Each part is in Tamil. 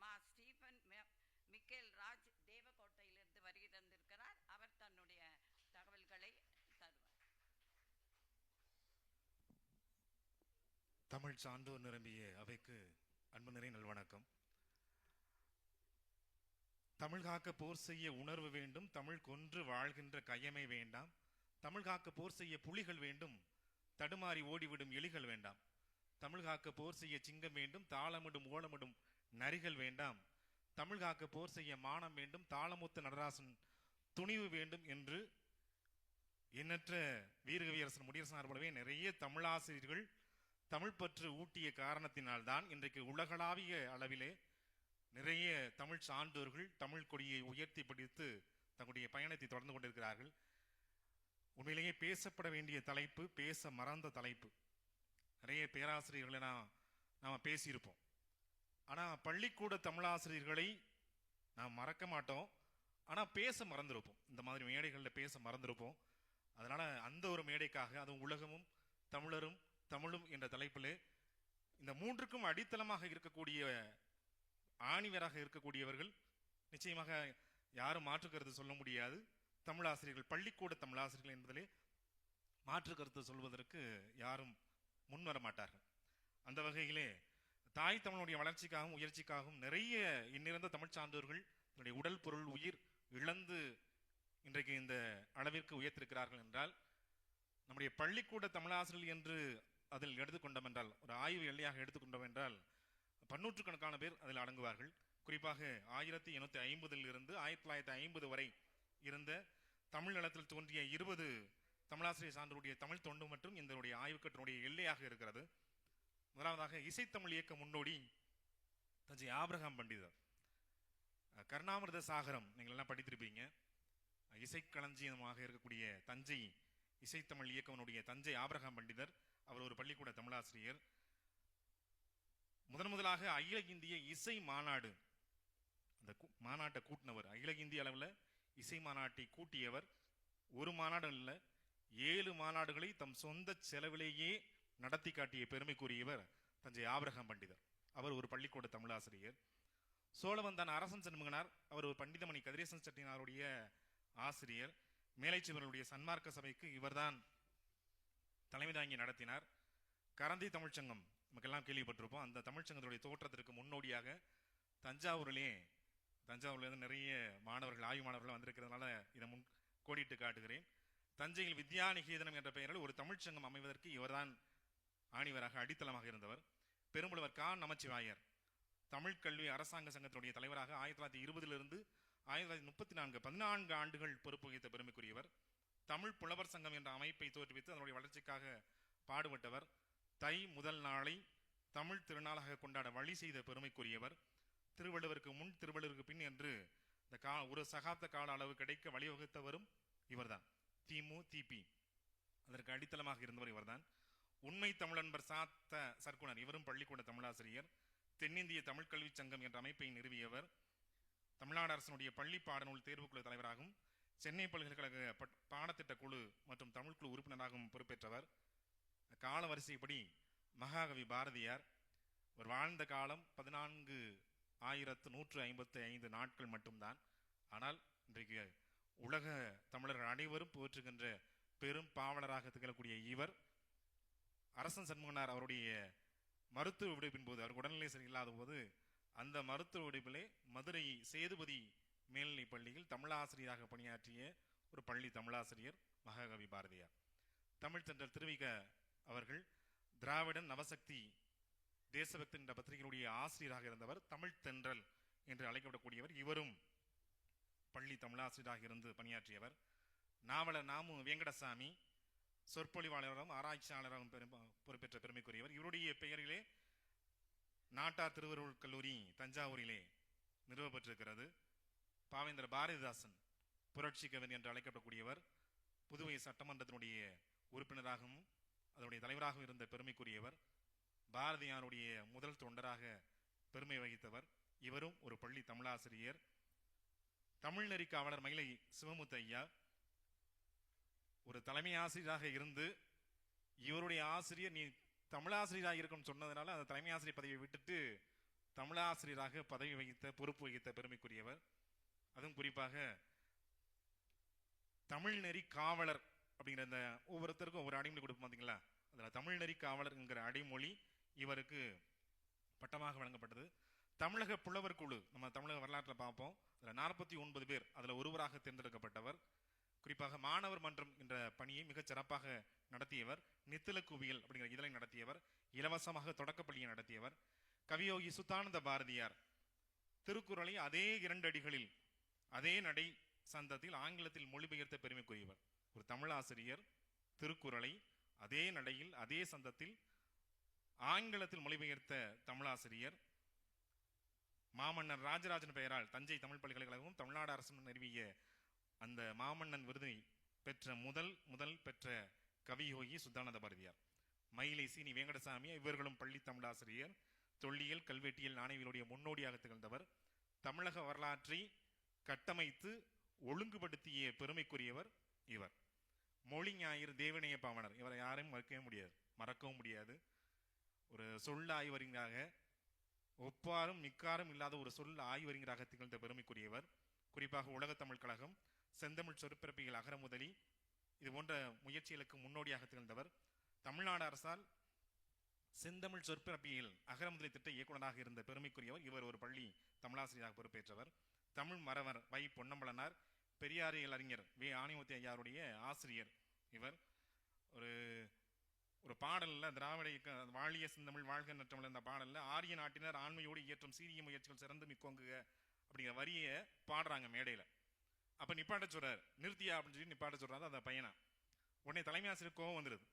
மா ஸ்டீஃபன் மிக்கேல் ராஜ் தேவக்கோட்டையிலிருந்து வருகை தந்திருக்கிறார். அவர் தன்னுடைய தகவல்களை தருவார். தமிழ் சான்றோர் நிரம்பிய அவைக்கு அன்பு நிறை நல்வணக்கம். தமிழ் காக்க போர் செய்ய உணர்வு வேண்டும், தமிழ் கொன்று வாழ்கின்ற கையமை வேண்டாம். தமிழ் காக்க போர் செய்ய புலிகள் வேண்டும், தடுமாறி ஓடிவிடும் எலிகள் வேண்டாம். தமிழ் காக்க போர் செய்ய சிங்கம் வேண்டும், தாளமிடும் ஓலமிடும் நரிகள் வேண்டாம். தமிழ் காக்க போர் செய்ய மானம் வேண்டும், தாளமுத்து நடராசன் துணிவு வேண்டும் என்று எண்ணற்ற வீரகவியரசன் முடியரசனார் போலவே நிறைய தமிழாசிரியர்கள் தமிழ் பற்று ஊட்டிய காரணத்தினால்தான் இன்றைக்கு உலகளாவிய அளவிலே நிறைய தமிழ் சான்றோர்கள் தமிழ் கொடியை உயர்த்தி பிடித்து தங்களுடைய பயணத்தை தொடர்ந்து கொண்டிருக்கிறார்கள். உண்மையிலேயே பேசப்பட வேண்டிய தலைப்பு, பேச மறந்த தலைப்பு. நிறைய பேராசிரியர்களை நாம் பேசியிருப்போம். ஆனால் பள்ளிக்கூட தமிழாசிரியர்களை நாம் மறக்க மாட்டோம், ஆனால் பேச மறந்துருப்போம். இந்த மாதிரி மேடைகளில் பேச மறந்துருப்போம். அதனால் அந்த ஒரு மேடைக்காக, அதுவும் உலகமும் தமிழரும் தமிழும் என்ற தலைப்பிலே இந்த மூன்றுக்கும் அடித்தளமாக இருக்கக்கூடிய ஆணிவராக இருக்கக்கூடியவர்கள் நிச்சயமாக யாரும் மாற்று கருத்து சொல்ல முடியாது. தமிழாசிரியர்கள், பள்ளிக்கூட தமிழாசிரியர்கள் என்பதிலே மாற்று கருத்து சொல்வதற்கு யாரும் முன்வர மாட்டார்கள். அந்த வகையிலே தாய் தமிழுடைய வளர்ச்சிக்காகவும் உயர்ச்சிக்காகவும் நிறைய இன்னிருந்த தமிழ் சான்றோர்கள் தன்னுடைய உடல் பொருள் உயிர் இழந்து இன்றைக்கு இந்த அளவிற்கு உயர்த்திருக்கிறார்கள் என்றால், நம்முடைய பள்ளிக்கூட தமிழாசிரியர்கள் என்று அதில் எடுத்துக்கொண்டோம் என்றால், ஒரு ஆய்வு எல்லையாக எடுத்துக்கொண்டோம் என்றால், 100கணக்கான பேர் அதில் அடங்குவார்கள். குறிப்பாக 1850 இருந்து 1950 வரை இருந்த தமிழ் நிலத்தில் தோன்றிய 20 தமிழாசிரியர் சான்றுடைய தமிழ் தொண்டு மற்றும் இந்த ஆய்வுக்கட்டினுடைய எல்லையாக இருக்கிறது. முதலாவதாக இசைத்தமிழ் இயக்க முன்னோடி தஞ்சை ஆபிரகாம் பண்டிதர். கருணாமிர்த சாகரம் நீங்கள் எல்லாம் படித்திருப்பீங்க. இசைக்களஞ்சியமாக இருக்கக்கூடிய தஞ்சை இசைத்தமிழ் இயக்கவனுடைய தஞ்சை ஆபிரகாம் பண்டிதர், அவர் ஒரு பள்ளிக்கூட தமிழாசிரியர். முதலாக அகில இந்திய இசை மாநாடு, அந்த மாநாட்டை கூட்டினவர், அகில இந்திய அளவில் இசை மாநாட்டை கூட்டியவர். ஒரு மாநாடு இல்லை, 7 மாநாடுகளை தம் சொந்த செலவிலேயே நடத்தி காட்டிய பெருமைக்குரியவர் தஞ்சை ஆபிரகாம் பண்டிதர். அவர் ஒரு பள்ளிக்கூட தமிழாசிரியர். சோழவந்தான் அரசன் சண்முகனார், அவர் ஒரு பண்டிதமணி கதிரேசன் செட்டினாருடைய ஆசிரியர். மேலைச்சுவர்களுடைய சன்மார்க்க சபைக்கு இவர்தான் தலைமை தாங்கி நடத்தினார். கரந்தை தமிழ்ச்சங்கம் நமக்கெல்லாம் கேள்விப்பட்டிருப்போம். அந்த தமிழ்ச்சங்கத்துடைய தோற்றத்திற்கு முன்னோடியாக தஞ்சாவூர்லேருந்து நிறைய மாணவர்கள், ஆய்வு மாணவர்கள் வந்திருக்கிறதுனால இதை கோடிட்டு காட்டுகிறேன். தஞ்சையில் வித்யாநிகேதனம் என்ற பெயரில் ஒரு தமிழ்ச்சங்கம் அமைவதற்கு இவர்தான் ஆணிவராக அடித்தளமாக இருந்தவர். பெரும்புலவர் கா நமச்சிவாயர் தமிழ் கல்வி அரசாங்க சங்கத்தினுடைய தலைவராக 1920 1934 14 ஆண்டுகள் பொறுப்பு வகித்த பெருமைக்குரியவர். தமிழ் புலவர் சங்கம் என்ற அமைப்பை தோற்றுவித்து அதனுடைய வளர்ச்சிக்காக பாடுபட்டவர். தை முதல் நாளை தமிழ் திருநாளாக கொண்டாட வழி செய்த பெருமைக்குரியவர். திருவள்ளுவருக்கு முன் திருவள்ளுவருக்கு பின் என்று இந்த ஒரு சகாப்த கால அளவு கிடைக்க வழிவகுத்தவரும் இவர்தான். திமு திபி அதற்கு அடித்தளமாக இருந்தவர் இவர்தான். உண்மை தமிழன்பர் சாத்த சர்க்குணர், இவரும் பள்ளிக்கூட தமிழாசிரியர். தென்னிந்திய தமிழ் கல்வி சங்கம் என்ற அமைப்பை நிறுவியவர். தமிழ்நாடு அரசனுடைய பள்ளி பாடநூல் தேர்வுக்குழு தலைவராகவும் சென்னை பல்கலைக்கழக பாடத்திட்ட குழு மற்றும் தமிழ் குழு உறுப்பினராகவும் பொறுப்பேற்றவர். கால வரிசைப்படி மகாகவி பாரதியார், ஒரு வாழ்ந்த காலம் 14,155 நாட்கள் மட்டும்தான். ஆனால் இன்றைக்கு உலக தமிழர்கள் அனைவரும் போற்றுகின்ற பெரும் பாவலராக திகழக்கூடிய இவர், அரசன் சண்முகனார் அவருடைய மருத்துவ விடுப்பின் போது, அவர் உடல்நிலை சரியில்லாத போது, அந்த மருத்துவ விடுப்பிலே மதுரை சேதுபதி மேல்நிலை பள்ளியில் தமிழாசிரியராக பணியாற்றிய ஒரு பள்ளி தமிழாசிரியர் மகாகவி பாரதியார். தமிழ் தென்றல் திருவிக அவர்கள் திராவிடன் நவசக்தி தேசபக்தி என்ற பத்திரிகையுடைய ஆசிரியராக இருந்தவர். தமிழ் தென்றல் என்று அழைக்கப்படக்கூடியவர். இவரும் பள்ளி தமிழாசிரியராக இருந்து பணியாற்றியவர். நாவலர் நாமு வெங்கடசாமி சொற்பொழிவாளராகவும் ஆராய்ச்சியாளராகவும் பொறுப்பேற்ற பெருமைக்குரியவர். இவருடைய பெயரிலே நாட்டார் திருவருள் கல்லூரி தஞ்சாவூரிலே நிறுவப்பட்டிருக்கிறது. பாவேந்திர பாரதிதாசன் புரட்சி கவிஞர் என்று அழைக்கப்படக்கூடியவர். புதுவை சட்டமன்றத்தினுடைய உறுப்பினராகவும் அதனுடைய தலைவராகவும் இருந்த பெருமைக்குரியவர். பாரதியாருடைய முதல் தொண்டராக பெருமை வகித்தவர். இவரும் ஒரு பள்ளி தமிழாசிரியர். தமிழ் நெறி காவலர் மயிலை சிவமுத்து ஐயா ஒரு தலைமை ஆசிரியராக இருந்து, இவருடைய ஆசிரியர் நீ தமிழாசிரியராக இருக்கும்னு சொன்னதுனால அந்த தலைமை ஆசிரியர் பதவியை விட்டுட்டு தமிழாசிரியராக பதவி வகித்த பொறுப்பு வகித்த பெருமைக்குரியவர். அதுவும் குறிப்பாக தமிழ்நெறி காவலர் அப்படிங்கிற இந்த ஒவ்வொருத்தருக்கும் ஒவ்வொரு அடைமொழி கொடுப்போம் பார்த்தீங்களா, அதில் தமிழ்நெறி காவலர் என்கிற அடைமொழி இவருக்கு பட்டமாக வழங்கப்பட்டது. தமிழக புலவர் குழு நம்ம தமிழக வரலாற்றில் பார்ப்போம், அதில் 49 பேர் அதில் ஒருவராக தேர்ந்தெடுக்கப்பட்டவர். குறிப்பாக மாணவர் மன்றம் என்ற பணியை மிகச் சிறப்பாக நடத்தியவர். நித்தில குவியல் அப்படிங்கிற இதழை நடத்தியவர். இலவசமாக தொடக்கப்பள்ளியை நடத்தியவர். கவியோகி சுத்தானந்த பாரதியார் திருக்குறளை அதே 2 அடிகளில் அதே நடை சந்தத்தில் ஆங்கிலத்தில் மொழிபெயர்த்த பெருமைக்குரியவர். ஒரு தமிழாசிரியர் திருக்குறளை அதே நடையில் அதே சந்தத்தில் ஆங்கிலத்தில் மொழிபெயர்த்த தமிழாசிரியர். மாமன்னர் ராஜராஜன் பெயரால் தஞ்சை தமிழ் பல்கலைக்கழகமும் தமிழ்நாடு அரசும் நிறுவிய அந்த மாமன்னன் விருதை பெற்ற முதல் பெற்ற கவியோகி சுத்தானந்த பாரதியார். மயிலை சீனி வெங்கடசாமி இவர்களும் பள்ளி தமிழாசிரியர். தொல்லியல் கல்வெட்டியல் நாணயவியலுடைய முன்னோடியாக திகழ்ந்தவர். தமிழக வரலாற்றை கட்டமைத்து ஒழுங்குபடுத்திய பெருமைக்குரியவர் இவர். மொழி ஞாயிறு தேவநேய பாவனர், இவரை யாரையும் மறக்கவும் முடியாது. ஒரு சொல் ஆய்வறிஞராக ஒப்பாரும் மிக்காரும் இல்லாத ஒரு சொல் ஆய்வறிஞராக திகழ்ந்த பெருமைக்குரியவர். குறிப்பாக உலக தமிழ் கழகம், செந்தமிழ் சொற்பிறப்பியல் அகரமுதலி இது போன்ற முயற்சிகளுக்கு முன்னோடியாக திகழ்ந்தவர். தமிழ்நாடு அரசால் செந்தமிழ் சொற்பிறப்பியல் அகரமுதலி திட்ட இயக்குநராக இருந்த பெருமைக்குரியவர் இவர். ஒரு பள்ளி தமிழாசிரியராக பொறுப்பேற்றவர். தமிழ் மறவர் வை பொன்னம்பலனார் பெரியாரியல் அறிஞர் வே ஆணிமுத்தி ஐயாருடைய ஆசிரியர் இவர். ஒரு பாடலில் திராவிட வாழிய செந்தமிழ் வாழ்க நற்றமிழ் இந்த பாடலில் ஆரிய நாட்டினர் ஆண்மையோடு இயற்றும் சீரிய முயற்சிகள் சிறந்து மிக்கோங்குக அப்படிங்கிற வரியை பாடுறாங்க மேடையில். அப்போ நிப்பாட்ட சொல்றாரு, நிறுத்தியா அப்படின்னு சொல்லி நிப்பாட்ட சொல்றாரு அந்த பையனை. உடனே தலைமை ஆசிரியர் கோவம் வந்துடுது.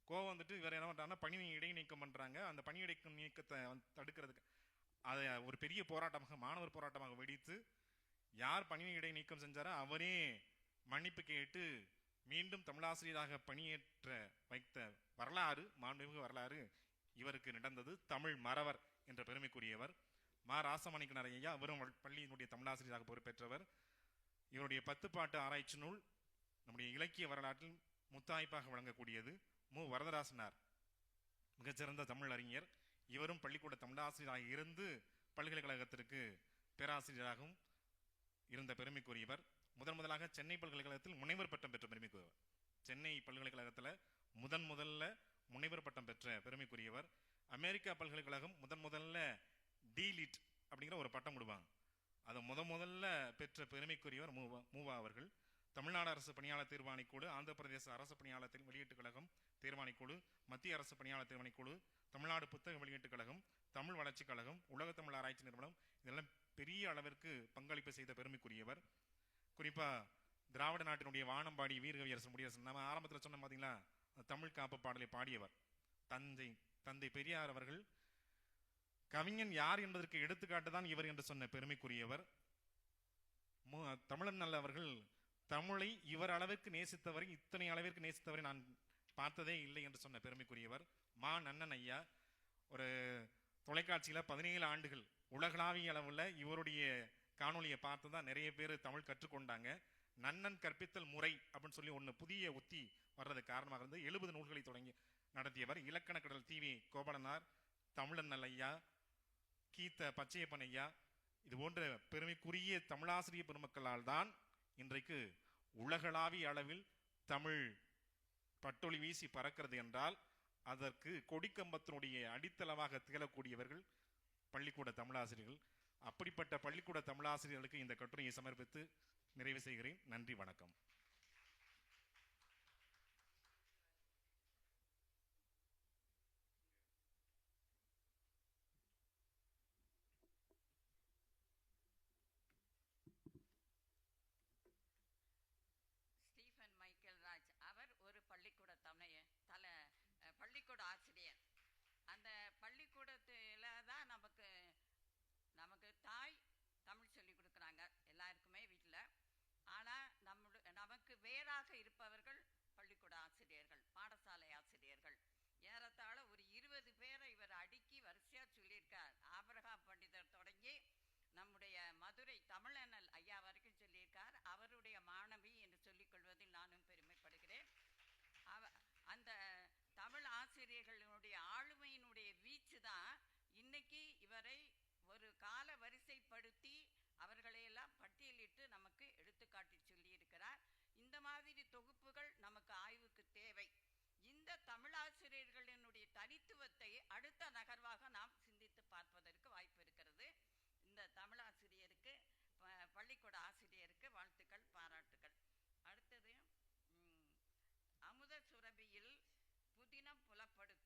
கோவம் வந்துட்டு இவர் என்ன பண்ணுறாங்கன்னா பணி இடைநீக்கம் பண்ணுறாங்க. அந்த பணி நீக்கத்தை தடுக்கிறதுக்கு அதை ஒரு பெரிய போராட்டமாக மாணவர் போராட்டமாக வெடித்து யார் பணி இடைநீக்கம் செஞ்சாரோ அவரே மன்னிப்பு கேட்டு மீண்டும் தமிழாசிரியராக பணியேற்ற வைத்த வரலாறு, மாண்புமிகு வரலாறு இவருக்கு நடந்தது. தமிழ் மறவர் என்ற பெருமைக்குரியவர். மா ராசமாணிக்கனார் ஐயா அவரும் பள்ளியினுடைய தமிழாசிரியராக பொறுப்பேற்றவர். இவருடைய 10 பாட்டு ஆராய்ச்சி நூல் நம்முடைய இலக்கிய வரலாற்றில் முத்தாய்ப்பாக வழங்கக்கூடியது. மு வரதராசனார் மிகச்சிறந்த தமிழ் அறிஞர். இவரும் பள்ளிக்கூட தமிழாசிரியராக இருந்து பல்கலைக்கழகத்திற்கு பேராசிரியராகவும் இருந்த பெருமைக்குரியவர். முதலாக சென்னை பல்கலைக்கழகத்தில் முனைவர் பட்டம் பெற்ற பெருமைக்குரியவர். சென்னை பல்கலைக்கழகத்தில் முதல்ல முனைவர் பட்டம் பெற்ற பெருமைக்குரியவர். அமெரிக்கா பல்கலைக்கழகம் முதல்ல டிலிட் அப்படிங்கிற ஒரு பட்டம் கொடுப்பாங்க. அதை முதல்ல பெற்ற பெருமைக்குரியவர் மூவா அவர்கள். தமிழ்நாடு அரசு பணியாளர் தேர்வாணைக்குழு, ஆந்திர பிரதேச அரசு பணியாளர் வெளியீட்டுக் கழகம் தேர்வாணைக்குழு, மத்திய அரசு பணியாளர் தேர்வாணைக்குழு, தமிழ்நாடு புத்தக வெளியீட்டுக் கழகம், தமிழ் வளர்ச்சி கழகம், உலக தமிழ் ஆராய்ச்சி நிறுவனம் இதெல்லாம் பெரிய அளவிற்கு பங்களிப்பு செய்த பெருமைக்குரியவர். குறிப்பாக திராவிட நாட்டினுடைய வானம்பாடி வீரகவியரசு முடியரசன் நம்ம ஆரம்பத்தில் சொன்ன பார்த்தீங்களா, தமிழ் காப்பு பாடலை பாடியவர் தந்தை பெரியார் அவர்கள். கவிஞன் யார் என்பதற்கு எடுத்துக்காட்டு தான் இவர் என்று சொன்ன பெருமைக்குரியவர். தமிழன் நல்ல அவர்கள் தமிழை இவர் அளவிற்கு நேசித்தவரை, இத்தனை அளவிற்கு நேசித்தவரை நான் பார்த்ததே இல்லை என்று சொன்ன பெருமைக்குரியவர். மா நன்னன் ஐயா ஒரு தொலைக்காட்சியில் 17 ஆண்டுகள் உலகளாவிய அளவில் இவருடைய காணொலியை பார்த்து தான் நிறைய பேர் தமிழ் கற்றுக்கொண்டாங்க. நன்னன் கற்பித்தல் முறை அப்படின்னு சொல்லி ஒன்று புதிய உத்தி வர்றதுக்கு காரணமாக இருந்து 70 நூல்களை தொடங்கி நடத்தியவர். இலக்கண கடல் தீவி கோபாலனார், தமிழன் நல்ல ஐயா, கீத்த பச்சையப்பன் ஐயா இது போன்ற பெருமைக்குரிய தமிழாசிரிய பெருமக்களால் தான் இன்றைக்கு உலகளாவிய அளவில் தமிழ் பட்டொளி வீசி பறக்கிறது என்றால் அதற்கு கொடிக்கம்பத்தினுடைய அடித்தளமாக திகழக்கூடியவர்கள் பள்ளிக்கூட தமிழாசிரியர்கள். அப்படிப்பட்ட பள்ளிக்கூட தமிழாசிரியர்களுக்கு இந்த கட்டுரையை சமர்ப்பித்து நிறைவு செய்கிறேன். நன்றி, வணக்கம். ஸ்டீஃபன் மைக்கேல் ராஜ் அவர் ஒரு பள்ளிக்கூட பள்ளிக்கூட ஆசிரியர். அந்த பள்ளிக்கூடத்தில் தான் நமக்கு தாய் தமிழ் சொல்லி கொடுக்குறாங்க எல்லாருக்குமே வீட்டில். ஆனால் நமக்கு வேறாக இருப்பவர்கள் பள்ளிக்கூட ஆசிரியர்கள், பாடசாலை ஆசிரியர்கள். ஏறத்தாழ ஒரு 20 பேரை இவர் அடுக்கி வரிசையாக சொல்லியிருக்கார். ஆபிரகாம் பண்டிதர் தொடங்கி நம்முடைய மதுரை தமிழண்ணல் ஐயா வரைக்கும் சொல்லியிருக்கார். அவருடைய மாணவி என்று சொல்லிக் கொள்வதில் நானும் பெருமைப்படுகிறேன். அந்த தமிழ் ஆசிரியர்களுடைய ஆளுமையினுடைய வீச்சு தான் இன்னைக்கு இவரை ஒரு கால வரிசைப்படுத்தி அவர்களையெல்லாம் பட்டியலிட்டு நமக்கு எடுத்துக்காட்டி சொல்லியிருக்கிறார். இந்த மாதிரி தொகுப்புகள் நமக்கு ஆய்வுக்கு தேவை. இந்த தமிழாசிரியர்களினுடைய தனித்துவத்தை அடுத்த நகர்வாக நாம் சிந்தித்து பார்ப்பதற்கு வாய்ப்பு இருக்கிறது. இந்த தமிழாசிரியருக்கு, பள்ளிக்கூட ஆசிரியருக்கு வாழ்த்துக்கள், பாராட்டுகள். அடுத்தது, அமுத சுரபியில் புதினம் புலப்படுத்தும்